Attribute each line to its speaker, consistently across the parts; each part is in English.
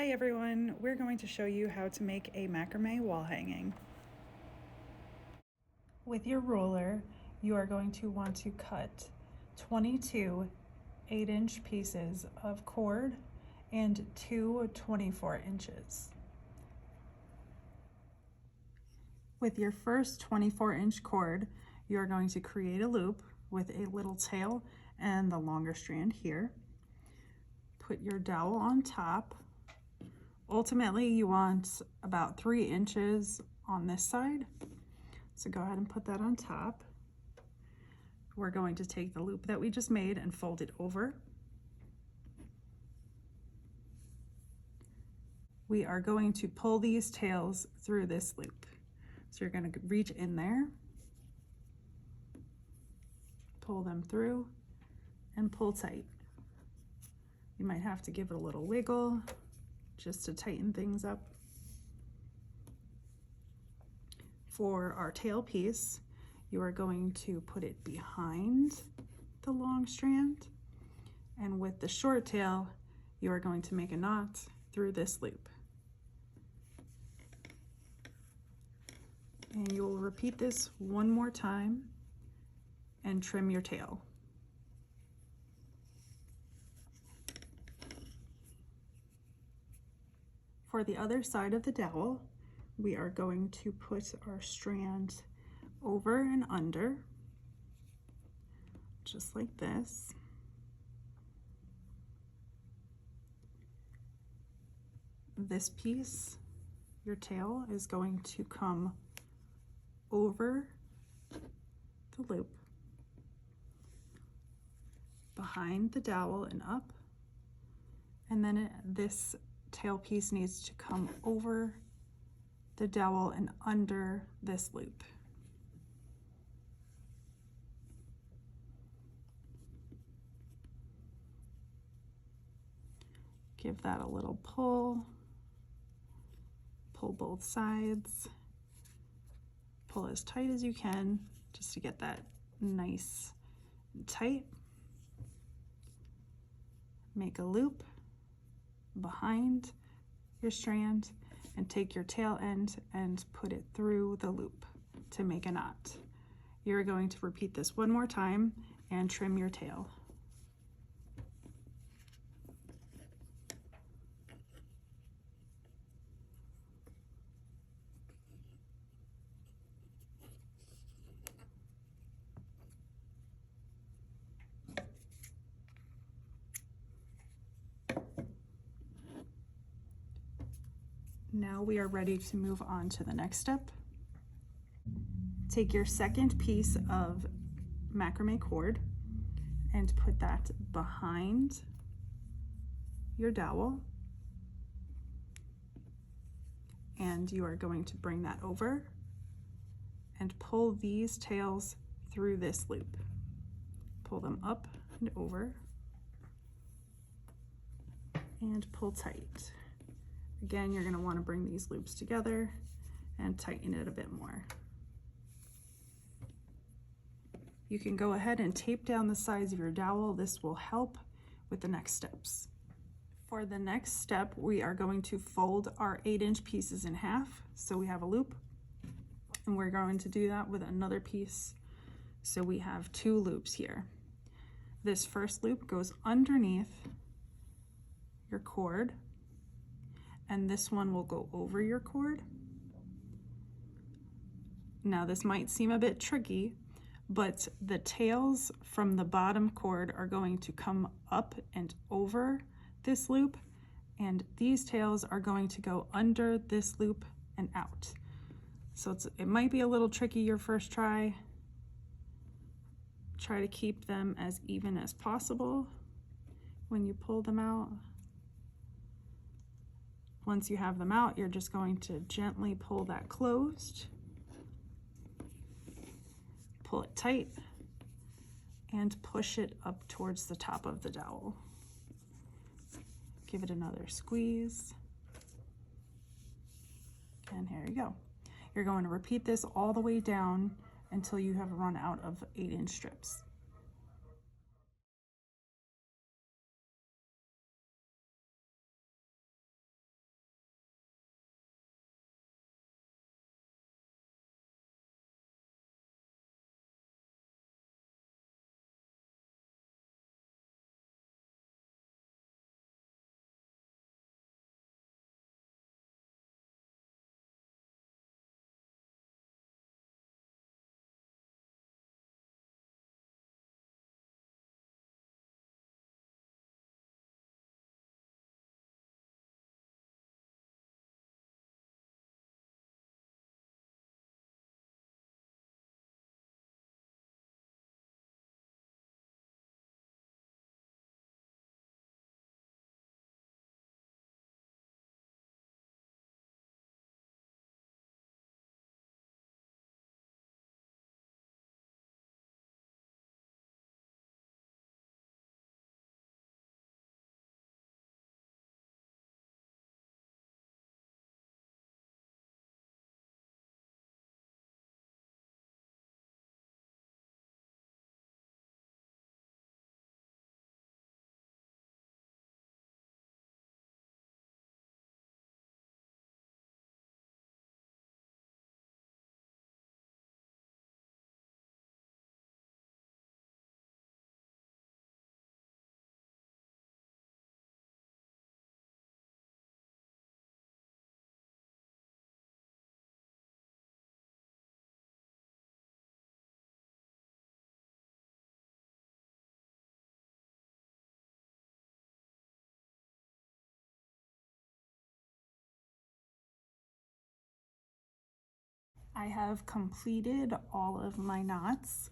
Speaker 1: Hi everyone, we're going to show you how to make a macrame wall hanging. With your ruler, you are going to want to cut 22 8-inch pieces of cord and 2 24 inches. With your first 24-inch cord, you are going to create a loop with a little tail and the longer strand here. Put your dowel on top. Ultimately, you want about 3 inches on this side. So go ahead and put that on top. We're going to take the loop that we just made and fold it over. We are going to pull these tails through this loop. So you're going to reach in there, pull them through, and pull tight. You might have to give it a little wiggle just to tighten things up. For our tail piece, you are going to put it behind the long strand, and with the short tail, you are going to make a knot through this loop. And you will repeat this one more time and trim your tail. For the other side of the dowel, we are going to put our strand over and under, just like this. This piece, your tail, is going to come over the loop, behind the dowel and up, and then this tail piece needs to come over the dowel and under this loop. Give that a little pull, pull both sides, pull as tight as you can just to get that nice and tight. Make a loop behind your strand and take your tail end and put it through the loop to make a knot. You're going to repeat this one more time and trim your tail. Now we are ready to move on to the next step. Take your second piece of macrame cord and put that behind your dowel, and you are going to bring that over and pull these tails through this loop. Pull them up and over and pull tight. Again, you're going to want to bring these loops together and tighten it a bit more. You can go ahead and tape down the sides of your dowel. This will help with the next steps. For the next step, we are going to fold our 8-inch pieces in half. So we have a loop, and we're going to do that with another piece. So we have 2 loops here. This first loop goes underneath your cord, and this one will go over your cord. Now this might seem a bit tricky, but the tails from the bottom cord are going to come up and over this loop, and these tails are going to go under this loop and out. So it might be a little tricky your first try. Try to keep them as even as possible when you pull them out. Once you have them out, you're just going to gently pull that closed, pull it tight, and push it up towards the top of the dowel. Give it another squeeze, and here you go. You're going to repeat this all the way down until you have run out of 8-inch strips. I have completed all of my knots,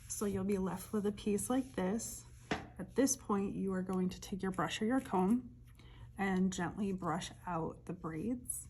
Speaker 1: so you'll be left with a piece like this. At this point, you are going to take your brush or your comb and gently brush out the braids.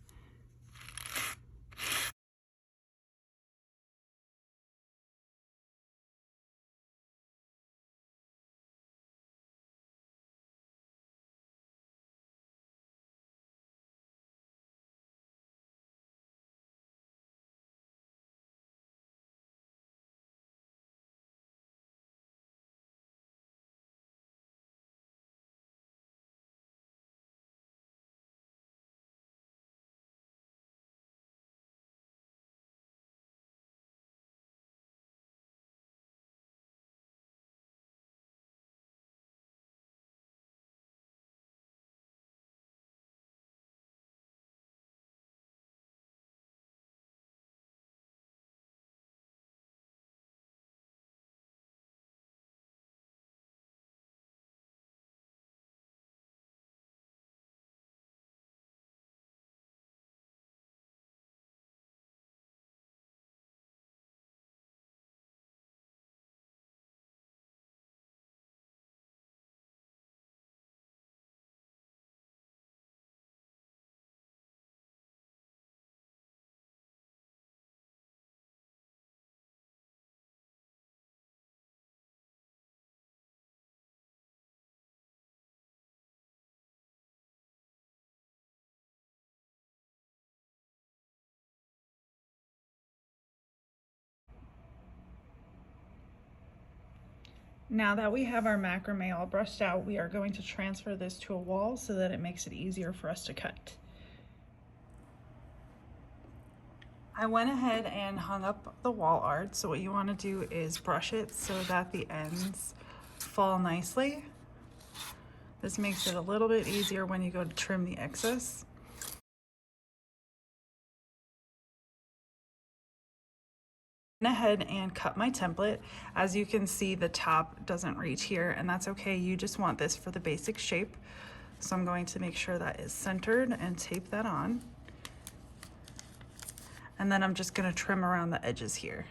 Speaker 1: Now that we have our macrame all brushed out, we are going to transfer this to a wall so that it makes it easier for us to cut. I went ahead and hung up the wall art, so what you want to do is brush it so that the ends fall nicely. This makes it a little bit easier when you go to trim the excess. Ahead and cut my template. As you can see, the top doesn't reach here, and that's okay. You just want this for the basic shape. So I'm going to make sure that is centered and tape that on. And then I'm just going to trim around the edges here.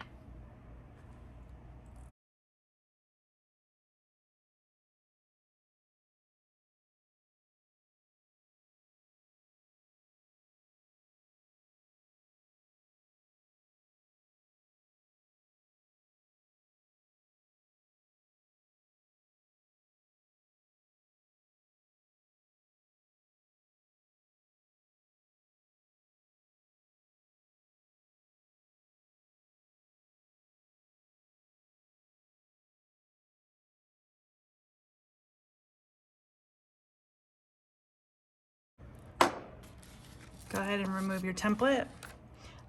Speaker 1: Go ahead and remove your template.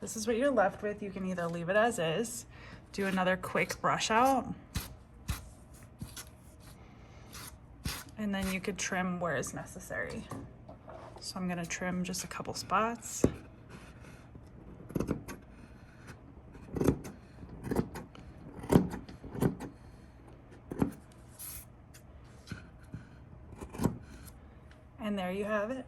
Speaker 1: This is what you're left with. You can either leave it as is, do another quick brush out, and then you could trim where is necessary. So I'm going to trim just a couple spots. And there you have it.